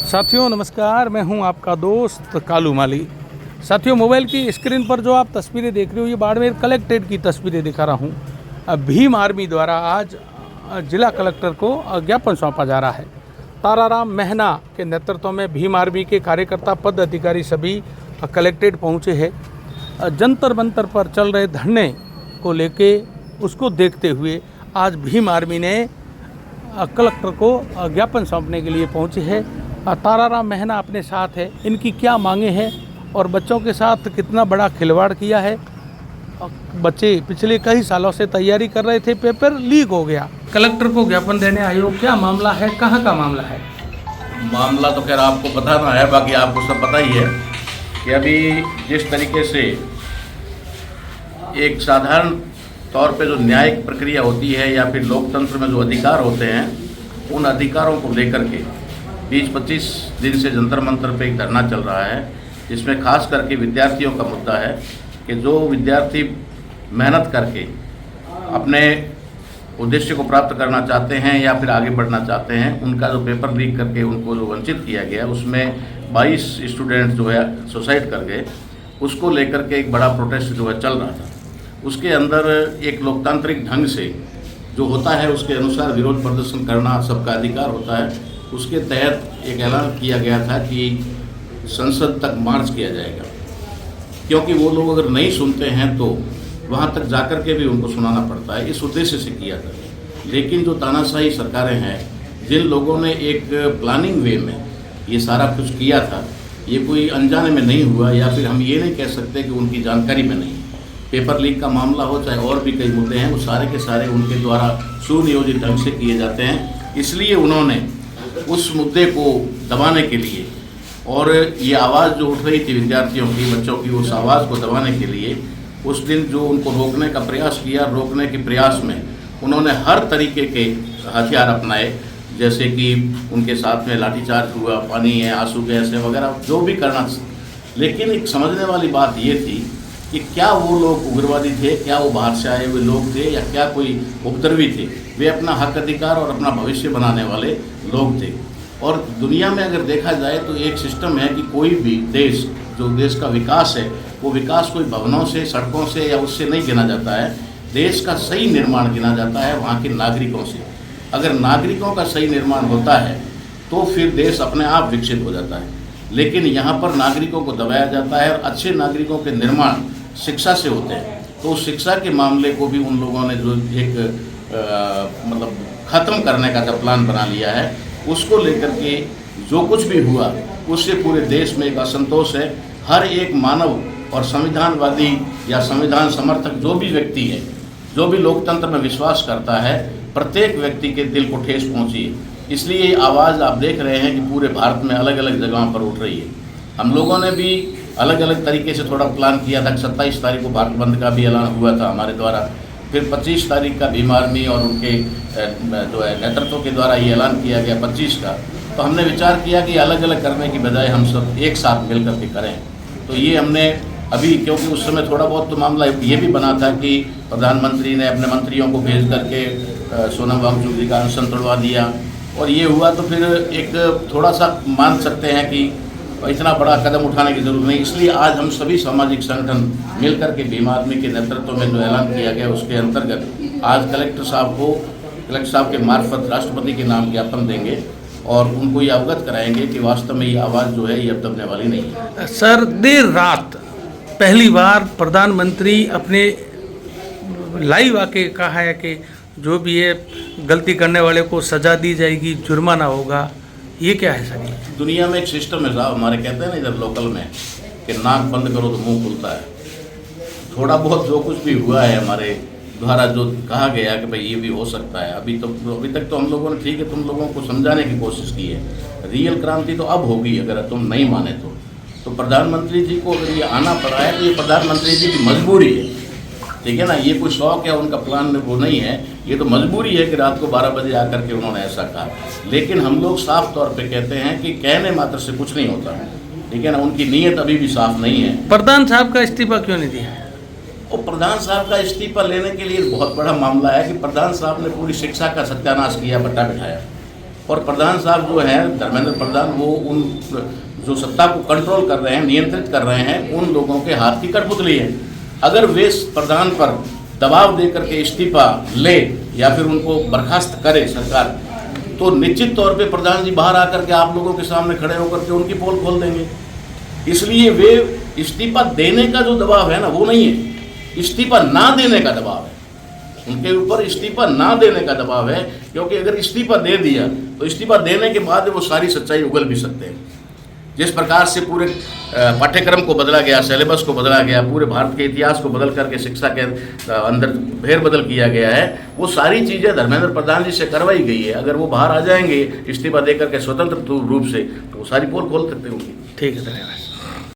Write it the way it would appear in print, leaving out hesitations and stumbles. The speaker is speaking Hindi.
साथियों नमस्कार, मैं हूं आपका दोस्त कालू माली। साथियों, मोबाइल की स्क्रीन पर जो आप तस्वीरें देख रहे हो, ये बाड़मेर कलेक्ट्रेट की तस्वीरें दिखा रहा हूं। भीम आर्मी द्वारा आज जिला कलेक्टर को ज्ञापन सौंपा जा रहा है। ताराराम महना के नेतृत्व में भीम आर्मी के कार्यकर्ता पद अधिकारी सभी कलेक्ट्रेट पहुंचे हैं। जंतर मंतर पर चल रहे धरने को लेके उसको देखते हुए आज भीम आर्मी ने कलेक्टर को ज्ञापन सौंपने के लिए पहुंचे हैं। ताराराम महना अपने साथ है, इनकी क्या मांगे हैं और बच्चों के साथ कितना बड़ा खिलवाड़ किया है। बच्चे पिछले कई सालों से तैयारी कर रहे थे, पेपर लीक हो गया। कलेक्टर को ज्ञापन देने आए हो, क्या मामला है, कहाँ का मामला है? मामला तो खैर आपको बताना है, बाकी आपको सब पता ही है कि अभी जिस तरीके से एक साधारण तौर पे जो न्यायिक प्रक्रिया होती है या फिर लोकतंत्र में जो अधिकार होते हैं, उन अधिकारों को लेकर के 20-25 दिन से जंतर मंतर पे एक धरना चल रहा है, जिसमें खास करके विद्यार्थियों का मुद्दा है कि जो विद्यार्थी मेहनत करके अपने उद्देश्य को प्राप्त करना चाहते हैं या फिर आगे बढ़ना चाहते हैं, उनका जो पेपर लीक करके उनको जो वंचित किया गया, उसमें 22 स्टूडेंट जो है सुसाइड कर गए। उसको लेकर के एक बड़ा प्रोटेस्ट जो है चल रहा था। उसके अंदर एक लोकतांत्रिक ढंग से जो होता है उसके अनुसार विरोध प्रदर्शन करना सबका अधिकार होता है। उसके तहत एक ऐलान किया गया था कि संसद तक मार्च किया जाएगा, क्योंकि वो लोग अगर नहीं सुनते हैं तो वहाँ तक जाकर के भी उनको सुनाना पड़ता है। इस उद्देश्य से किया था। लेकिन जो तानाशाही सरकारें हैं, जिन लोगों ने एक प्लानिंग वे में ये सारा कुछ किया था, ये कोई अनजाने में नहीं हुआ या फिर हम ये नहीं कह सकते कि उनकी जानकारी में नहीं। पेपर लीक का मामला हो चाहे और भी कई मुद्दे हैं, वो सारे के सारे उनके द्वारा सुनियोजित ढंग से किए जाते हैं। इसलिए उन्होंने उस मुद्दे को दबाने के लिए और ये आवाज़ जो उठ रही थी विद्यार्थियों की, बच्चों की, उस आवाज़ को दबाने के लिए उस दिन जो उनको रोकने का प्रयास किया, रोकने के प्रयास में उन्होंने हर तरीके के हथियार अपनाए, जैसे कि उनके साथ में लाठीचार्ज हुआ, पानी है, आंसू गैस है वगैरह, जो भी करना। लेकिन एक समझने वाली बात ये थी कि क्या वो लोग उग्रवादी थे, क्या वो बाहर से आए हुए लोग थे या क्या कोई उपद्रवी थे। वे अपना हक अधिकार और अपना भविष्य बनाने वाले लोग थे। और दुनिया में अगर देखा जाए तो एक सिस्टम है कि कोई भी देश, जो देश का विकास है, वो विकास कोई भवनों से, सड़कों से या उससे नहीं गिना जाता है। देश का सही निर्माण गिना जाता है वहाँ के नागरिकों से। अगर नागरिकों का सही निर्माण होता है तो फिर देश अपने आप विकसित हो जाता है। लेकिन यहाँ पर नागरिकों को दबाया जाता है और अच्छे नागरिकों के निर्माण शिक्षा से होते हैं। तो उस शिक्षा के मामले को भी उन लोगों ने जो एक मतलब ख़त्म करने का जब प्लान बना लिया है, उसको लेकर के जो कुछ भी हुआ उससे पूरे देश में एक असंतोष है। हर एक मानव और संविधानवादी या संविधान समर्थक जो भी व्यक्ति है, जो भी लोकतंत्र में विश्वास करता है, प्रत्येक व्यक्ति के दिल को ठेस पहुँची है। इसलिए ये आवाज़ आप देख रहे हैं कि पूरे भारत में अलग अलग जगहों पर उठ रही है। हम लोगों ने भी अलग अलग तरीके से थोड़ा प्लान किया था। 27 तारीख को भारत बंद का भी ऐलान हुआ था हमारे द्वारा। फिर 25 तारीख का भीम आर्मी और उनके जो है नेतृत्व के द्वारा ये ऐलान किया गया 25 का। तो हमने विचार किया कि अलग अलग करने की बजाय हम सब एक साथ मिल करके करें। तो ये हमने अभी, क्योंकि उस समय थोड़ा बहुत तो मामला ये भी बना था कि प्रधानमंत्री ने अपने मंत्रियों को भेज करके सोनम वांगचुक जी का अनशन तोड़वा दिया और ये हुआ, तो फिर एक थोड़ा सा मान सकते हैं कि इतना बड़ा कदम उठाने की जरूरत नहीं। इसलिए आज हम सभी सामाजिक संगठन मिलकर के भीम आर्मी के नेतृत्व में जो ऐलान किया गया उसके अंतर्गत आज कलेक्टर साहब के मार्फत राष्ट्रपति के नाम ज्ञापन देंगे और उनको ये अवगत कराएंगे कि वास्तव में ये आवाज़ जो है ये अब दबने वाली नहीं है। सर, देर रात पहली बार प्रधानमंत्री अपने लाइव आके कहा है कि जो भी ये गलती करने वाले को सजा दी जाएगी, जुर्माना होगा। ये क्या है सर? दुनिया में एक सिस्टम है साहब, हमारे कहते हैं ना इधर लोकल में कि नाक बंद करो तो मुंह खुलता है। थोड़ा बहुत जो कुछ भी हुआ है हमारे द्वारा, जो कहा गया कि भाई ये भी हो सकता है, अभी तक तो हम लोगों ने ठीक है तुम लोगों को समझाने की कोशिश की है। रियल क्रांति तो अब होगी अगर तुम नहीं माने तो प्रधानमंत्री जी को अगर ये आना पड़ा है तो ये प्रधानमंत्री जी की मजबूरी है, ठीक है ना। ये कोई शौक है उनका, प्लान वो नहीं है। ये तो मजबूरी है कि रात को 12 बजे आकर के उन्होंने ऐसा कहा। लेकिन हम लोग साफ तौर पे कहते हैं कि कहने मात्र से कुछ नहीं होता, ठीक है ना। उनकी नीयत अभी भी साफ नहीं है। प्रधान साहब का इस्तीफा क्यों नहीं दिया? और प्रधान साहब का इस्तीफा लेने के लिए बहुत बड़ा मामला है कि प्रधान साहब ने पूरी शिक्षा का सत्यानाश किया, बट्टा बिठाया। और प्रधान साहब जो हैं धर्मेंद्र प्रधान, वो उन जो सत्ता को कंट्रोल कर रहे हैं, नियंत्रित कर रहे हैं, उन लोगों के हाथ की कठपुतली है। अगर वे प्रधान पर दबाव दे करके इस्तीफा ले या फिर उनको बर्खास्त करे सरकार, तो निश्चित तौर पे प्रधान जी बाहर आकर के आप लोगों के सामने खड़े होकर के उनकी पोल खोल देंगे। इसलिए वे इस्तीफा देने का जो दबाव है ना, वो नहीं है, इस्तीफा ना देने का दबाव है। उनके ऊपर इस्तीफा ना देने का दबाव है, क्योंकि अगर इस्तीफा दे दिया तो इस्तीफा देने के बाद वो सारी सच्चाई उगल भी सकते हैं। जिस प्रकार से पूरे पाठ्यक्रम को बदला गया, सिलेबस को बदला गया, पूरे भारत के इतिहास को बदल करके शिक्षा के अंदर फेरबदल किया गया है, वो सारी चीज़ें धर्मेंद्र प्रधान जी से करवाई गई है। अगर वो बाहर आ जाएंगे इस्तीफा दे करके स्वतंत्र रूप से, तो वो सारी पोल खोल सकते होंगे। ठीक है, धन्यवाद।